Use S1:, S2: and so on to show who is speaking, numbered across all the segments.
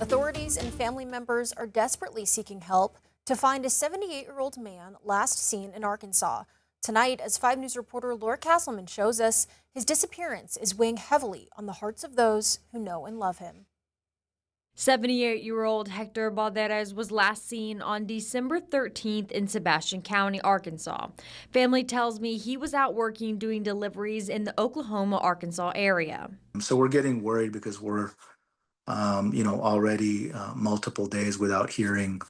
S1: Authorities and family members are desperately seeking help to find a 78-year-old man last seen in Arkansas. Tonight, as 5 News reporter Laura Castleman shows us, his disappearance is weighing heavily on the hearts of those who know and love him.
S2: 78-year-old Hector Balderas was last seen on December 13th in Sebastian County, Arkansas. Family tells me he was out working doing deliveries in the Oklahoma-Arkansas area.
S3: So we're getting worried because we're, already multiple days without hearing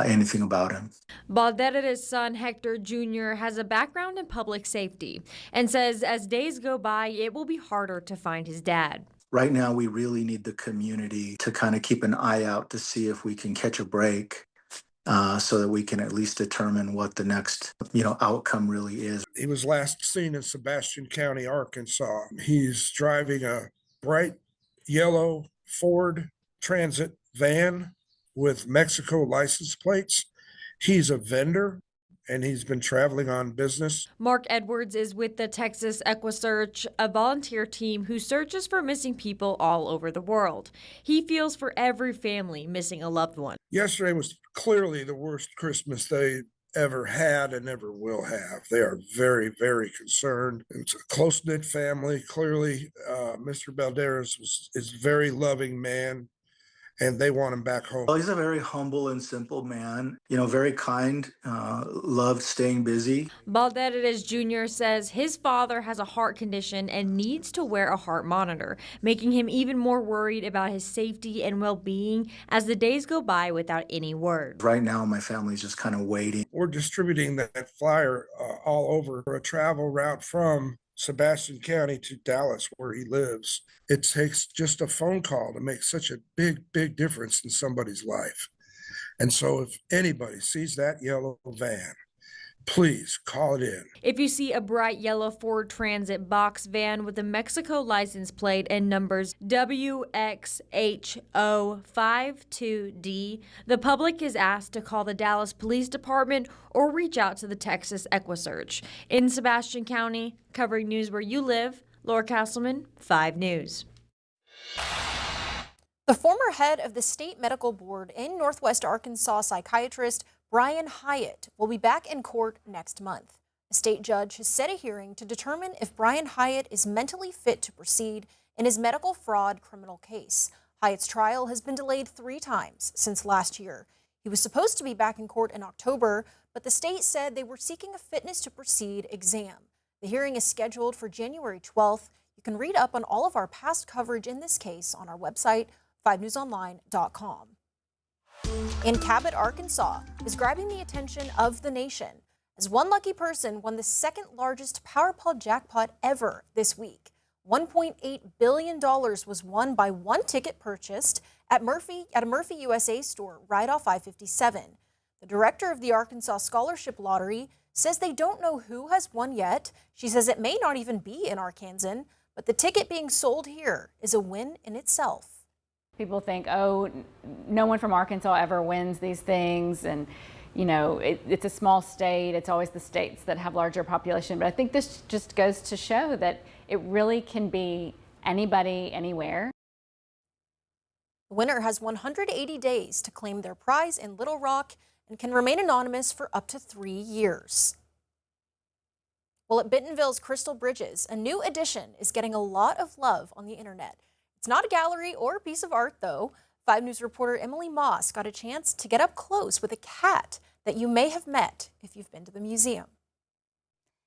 S3: anything about him.
S2: Balderas' son Hector Jr. has a background in public safety and says as days go by, it will be harder to find his dad.
S3: Right now, we really need the community to kind of keep an eye out to see if we can catch a break so that we can at least determine what the next, outcome really is.
S4: He was last seen in Sebastian County, Arkansas. He's driving a bright yellow Ford Transit van with Mexico license plates. He's a vendor, and he's been traveling on business.
S2: Mark Edwards is with the Texas EquiSearch, a volunteer team who searches for missing people all over the world. He feels for every family missing a loved one.
S4: Yesterday was clearly the worst Christmas they ever had and ever will have. They are very, very concerned. It's a close-knit family. Clearly, Mr. Balderas is a very loving man, and they want him back home.
S3: Well, he's a very humble and simple man, very kind, loved staying busy.
S2: Balderas Jr. says his father has a heart condition and needs to wear a heart monitor, making him even more worried about his safety and well-being as the days go by without any word.
S3: Right now, my family's just kind of waiting.
S4: We're distributing that flyer all over a travel route from Sebastian County to Dallas, where he lives. It takes just a phone call to make such a big, big difference in somebody's life. And so if anybody sees that yellow van, please call it in.
S2: If you see a bright yellow Ford Transit box van with a Mexico license plate and numbers WXHO52D, the public is asked to call the Dallas Police Department or reach out to the Texas EquiSearch. In Sebastian County, covering news where you live, Laura Castleman, 5 News.
S1: The former head of the state medical board in Northwest Arkansas, psychiatrist Brian Hyatt, will be back in court next month. A state judge has set a hearing to determine if Brian Hyatt is mentally fit to proceed in his medical fraud criminal case. Hyatt's trial has been delayed 3 times since last year. He was supposed to be back in court in October, but the state said they were seeking a fitness to proceed exam. The hearing is scheduled for January 12th. You can read up on all of our past coverage in this case on our website, 5newsonline.com. In Cabot, Arkansas, is grabbing the attention of the nation as one lucky person won the second largest Powerball jackpot ever this week. $1.8 billion was won by one ticket purchased at a Murphy USA store right off I-57. The director of the Arkansas Scholarship Lottery says they don't know who has won yet. She says it may not even be in Arkansas, but the ticket being sold here is a win in itself.
S5: People think, oh, no one from Arkansas ever wins these things, and it's a small state. It's always the states that have larger population. But I think this just goes to show that it really can be anybody, anywhere.
S1: The winner has 180 days to claim their prize in Little Rock and can remain anonymous for up to 3 years. Well, at Bentonville's Crystal Bridges, a new addition is getting a lot of love on the internet. It's not a gallery or a piece of art, though. 5 News reporter Emily Moss got a chance to get up close with a cat that you may have met if you've been to the museum.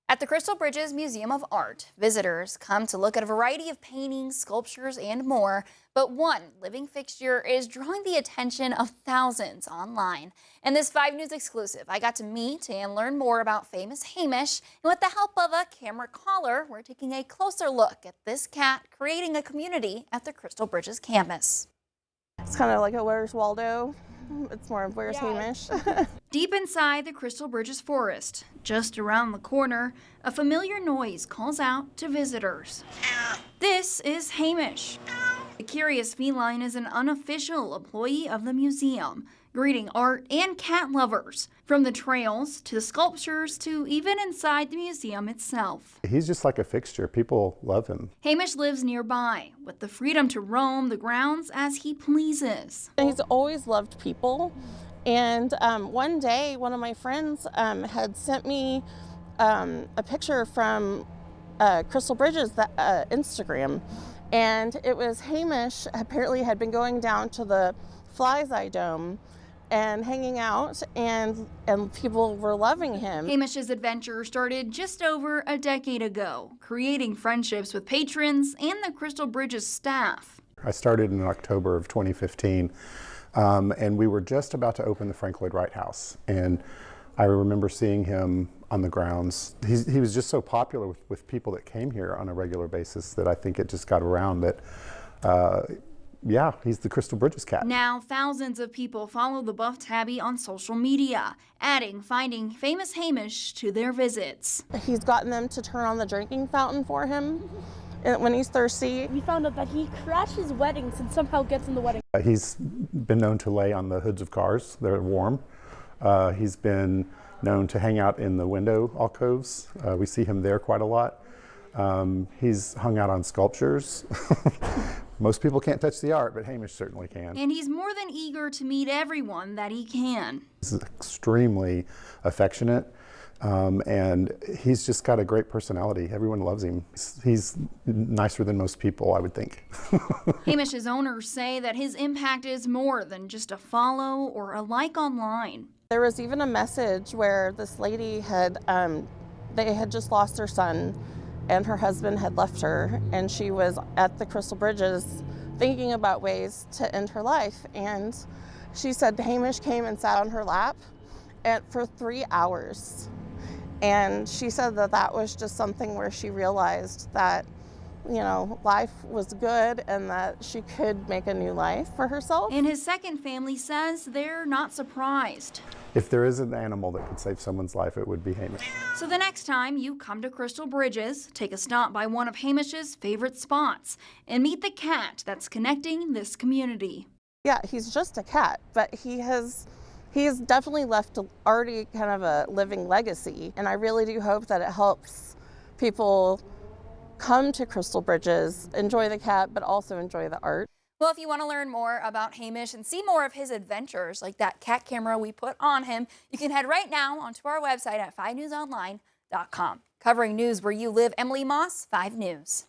S6: At the Crystal Bridges Museum of Art, visitors come to look at a variety of paintings, sculptures, and more, but one living fixture is drawing the attention of thousands online. In this 5 News exclusive, I got to meet and learn more about famous Hamish, and with the help of a camera caller, we're taking a closer look at this cat creating a community at the Crystal Bridges campus.
S7: It's kind of like a Where's Waldo. It's more of Where's Hamish.
S8: Deep inside the Crystal Bridges forest, just around the corner, a familiar noise calls out to visitors. This is Hamish. The curious feline is an unofficial employee of the museum. greeting art and cat lovers, from the trails to the sculptures to even inside the museum itself.
S9: He's just like a fixture. People love him.
S8: Hamish lives nearby with the freedom to roam the grounds as he pleases.
S7: He's always loved people. And one day, one of my friends had sent me a picture from Crystal Bridges' Instagram. And it was Hamish apparently had been going down to the Fly's Eye Dome and hanging out, and people were loving him.
S8: Hamish's adventure started just over a decade ago, creating friendships with patrons and the Crystal Bridges staff.
S9: I started in October of 2015, and we were just about to open the Frank Lloyd Wright House. And I remember seeing him on the grounds. He was just so popular with people that came here on a regular basis that I think it just got around that, yeah, he's the Crystal Bridges cat.
S8: Now, thousands of people follow the Buff Tabby on social media, adding finding famous Hamish to their visits.
S7: He's gotten them to turn on the drinking fountain for him when he's thirsty.
S10: We found out that he crashes weddings and somehow gets in the wedding.
S9: He's been known to lay on the hoods of cars. They're warm. He's been known to hang out in the window alcoves. We see him there quite a lot. He's hung out on sculptures. Most people can't touch the art, but Hamish certainly can.
S8: And he's more than eager to meet everyone that he can.
S9: He's extremely affectionate, and he's just got a great personality. Everyone loves him. He's nicer than most people, I would think.
S8: Hamish's owners say that his impact is more than just a follow or a like online.
S7: There was even a message where this lady they had just lost their son, and her husband had left her, and she was at the Crystal Bridges thinking about ways to end her life. And she said Hamish came and sat on her lap for 3 hours. And she said that was just something where she realized that, you know, life was good and that she could make a new life for herself.
S8: And his second family says they're not surprised.
S9: If there is an animal that could save someone's life, it would be Hamish.
S8: So the next time you come to Crystal Bridges, take a stop by one of Hamish's favorite spots and meet the cat that's connecting this community.
S7: Yeah, he's just a cat, but he has definitely left already kind of a living legacy. And I really do hope that it helps people come to Crystal Bridges, enjoy the cat, but also enjoy the art.
S6: Well, if you want to learn more about Hamish and see more of his adventures, like that cat camera we put on him, you can head right now onto our website at 5newsonline.com. Covering news where you live, Emily Moss, 5 News.